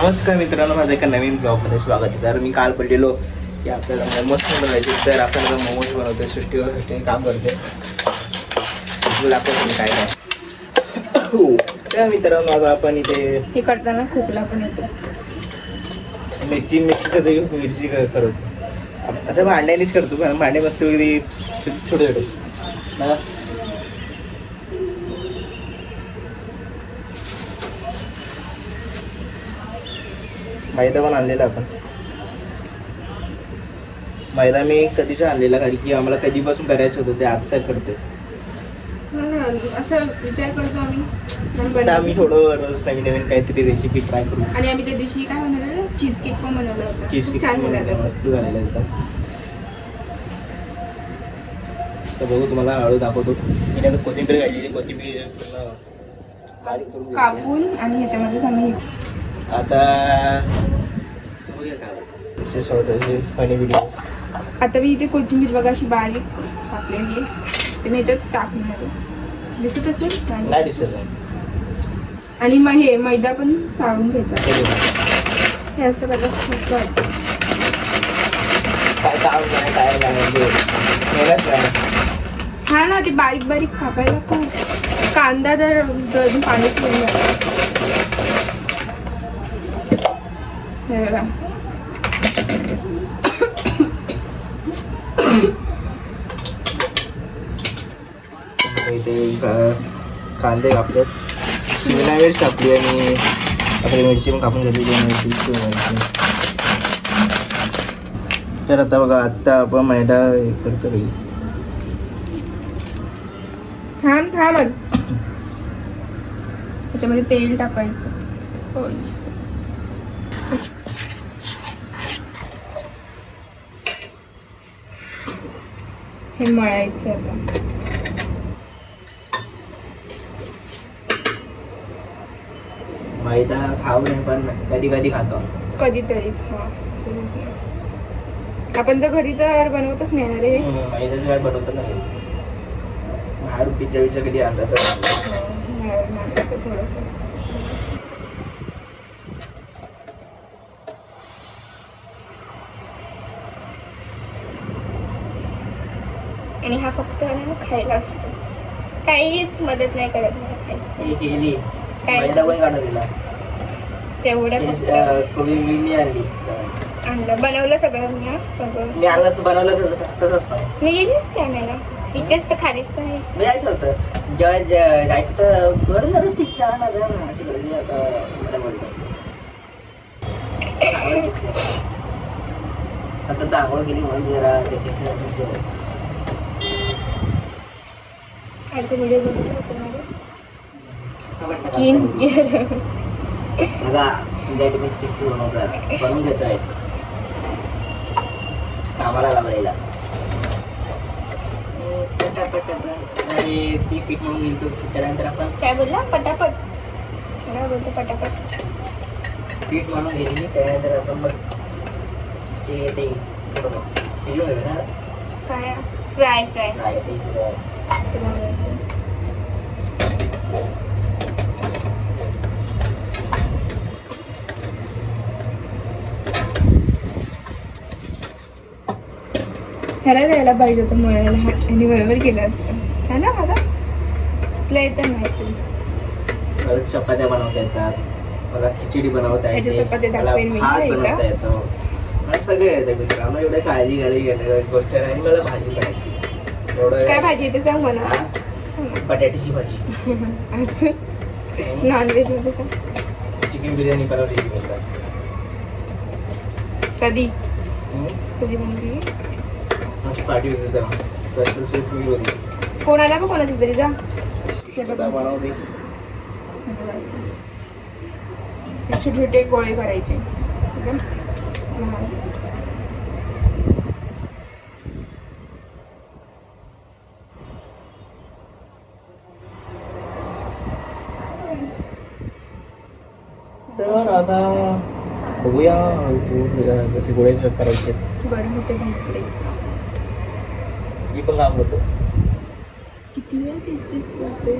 नमस्कार मित्रांनो, माझं एका नवीन ब्लॉगमध्ये स्वागत आहे. तर मी काल पडलेलो की आपल्याला मोमोज बनवायचे, तर आपण आता मोमोज बनवतोय. सृष्टीने काम करते, दाखवतो मी काय काय. हो, त्या मित्रांनो आता आपण इथे हे करताना खोकला पण येतो. मिरची करतो. असं भांड्यानेच करतो, कारण भांडे मस्त वगैरे छोटे छोटे. मैदा पण आणलेला आपण. मैदा मी कधीच आणलेला, कारण की आम्हाला कधीपासून करायचं होतं, ते आता करतोय. असं विचार करतो आम्ही थोडं रोज नवीन नवीन काहीतरी रेसिपी ट्राय करू. आणि आम्ही त्या दिवशी काय बनवलं, चीज केक पण बनवला होता. चीज केक छान बनवला, मस्त झालेला एकदम. तर बघू, तुम्हाला हळू दाखवतो. मी आता कोथिंबीर घातलेली, कोथिंबीर बारीक करून कापून आणि ह्याच्यामध्येच आम्ही आता बघूया काय शॉर्ट फनी व्हिडिओ. आता मी इथे कोथिंबीर बघा अशी बारीक कापलेली आहे, ते मी ह्याच्यात टाकणार. दिसत असेल नाही दिसत आहे. आणि मग हे मैदा पण चाळून घ्यायचा. हे असं करायचं मस्त वाटतं. काय काम नाही, काय नाही म्हणजे मेहनत नाही. हा ना, ते बारीक बारीक कापायला खूप. कांदा तर अजून पाणीच घेऊन जातं. हे बघा, इथे कांदे कापलेत, शिमला मिरची कापली आणि आपली मिरची पण कापून झालेली आहे. तर आता बघा, आता आपण मैदा करतो. थांब त्याच्यामध्ये तेल टाकायचं. हे मळायचं आता. मैदा खाऊ नये, पण कधी कधी खातो. कधीतरीच. हा, आपण तर घरी तर बनवतच नाही ना रे. मैद्याचं काय बनवतं नाही, बाहेर पिझ्झा विझ्झा कधी आणला तर थोडंफार. आणि हा फक्त खायला असतो, काहीच मदत नाही करत मला खायचं. केली मैदा पण काढून दिला तेवढं. कोबी मी आणली, आणलं, बनवलं सगळं मी. हा, सगळं मी आणलं बनवलं तसं असतं. मी गेली असते आणायला, इथेच तर खालीच तर आहे. मी जायचं होतं, जेव्हा जायचं तर म्हणून जरा पिझ्झा आणणार आता दांगोळ गेली म्हणून जरा खायचं व्हिडिओ बघितलं असेल माझे. बघा, तुमच्या स्पेशल बनवून घेतोय, कामाला लावायला. आणि ती पीठ म्हणून घेतो. त्यानंतर आपण काय बोलला? पटापट. काय बोलतो? पटापट पीठ म्हणून घेतली. त्यानंतर आपण मग जे ते शिजवून घेऊ ना, काय फ्राय ते ह्याला द्यायला पाहिजे होतं मळायला, आणि बरोबर केलं असतं. है ना आता तुला येतं माहिती. चपात्या बनवता येतात, मला खिचडी बनवता येते, मला भात बनवता येतो, मला सगळं येतं मित्रांनो. एवढं काळजी घेण्याची गोष्ट नाही. मला भाजी करायची. एवढं काय भाजी येते सांग मला. बटाट्याची भाजी. नॉनव्हेज मध्ये सांग. चिकन बिर्याणी बनवली मी. कधी बनवली? पार्टी होती तेव्हा, स्पेशल सूप मी होती. कोणाला का कोणाची तरी जा बनवते. छोटे छोटे गोळे करायचे एकदम लहान. तर आता बघूया कसे गोळे करायचे. गरम होते भाकरी. मी पण काम करतो. किती वेळ तेच करतोय.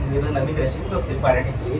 मी तर नवीन रेसिपी बघते पराठ्याची.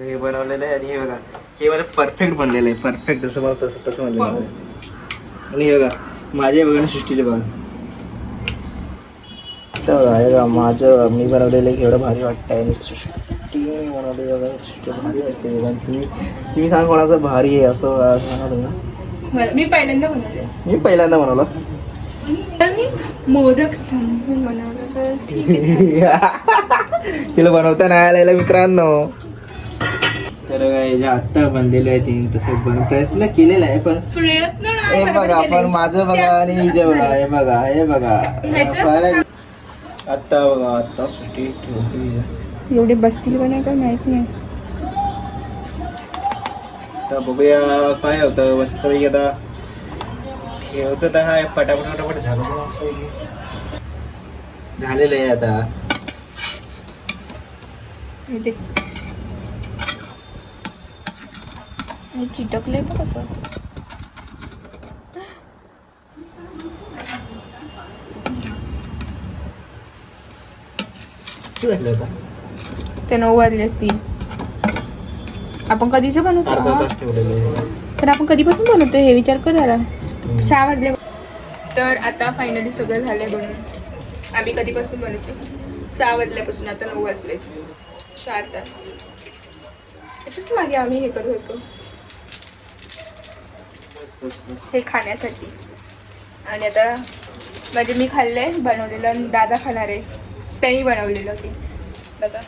हे बनवलेलं आहे आणि हे बघा हे मला परफेक्ट बनलेलं आहे. परफेक्ट जसं मला तसं बनलेलं आहे. आणि हे बघा माझे बघा आणि सृष्टीचे बघा. तर बघा हे बघा माझं मी बनवलेलं आहे एवढं भारी वाटतंय आणि सृष्टीने बनवलेलं बघा सृष्टी भारी वाटते. तुम्ही सांगा कोणाचं भारी आहे असं सांगा तुम्ही. मी पहिल्यांदा बनवले. मी पहिल्यांदा बनवलं. तर मी मोदक समजून बनवलं तर ठीक आहे. तिला बनवता नाही आलेलं मित्रांनो. तर हे आत्ता बनलेलं आहे तिने तसं प्रयत्न केलेला आहे पण प्रयत्न हे बघा पण माझं बघा आणि हिचं बघा हे बघा हे बघा आत्ता बघा आत्ता सुट्टी ठेवते. एवढे बसतील का नाही काय माहित नाही. तर बघूया काय होतं मस्त पैकी आता ठेवतं तर हा पटापट पटापट झालं पण असं झालेलं आहे आता. चिटकले पण कसं ते 9 वाजले असतील. आपण कधीच बनवतो अर्धा तास ठेवलेलं आहे. तर आपण कधीपासून बनवतो हे विचार कर जरा. 6 वाजले. तर आता फायनली सगळं झालंय बनवून. आम्ही कधीपासून बनवतो 6 वाजल्यापासून आता 9 वाजले 4 तास. त्याच्याच मागे आम्ही हे करत होतो हे खाण्यासाठी. आणि आता म्हणजे मी खाल्लंय बनवलेलं आणि दादा खाणार आहे त्यांनी बनवलेलं की बघा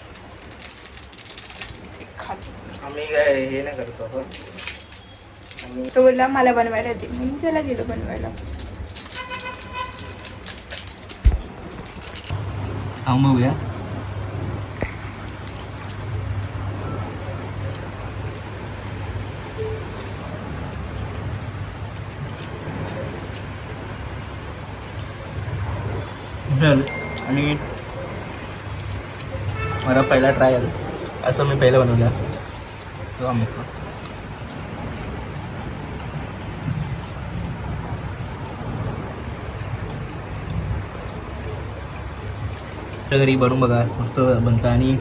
आम्ही काय हे नाही करतो आपण. तो बोलला मला बनवायला येते म्हणून त्याला गेलो बनवायला. बघूया आणि मला पहिला ट्राय आला असं मी पहिलं बनवलं तो आम्ही घरी बनवून बघा मस्त बनतं. आणि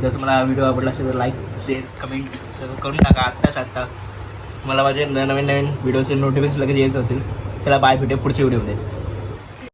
जर तुम्हाला हा व्हिडिओ आवडला असेल तर लाईक शेअर कमेंट सगळं करून टाका आत्ता. मला माझे नवीन व्हिडिओचे नोटिफिकेशन लगेच येत होतील. त्याला बाय भेटे पुढच्या व्हिडिओमध्ये.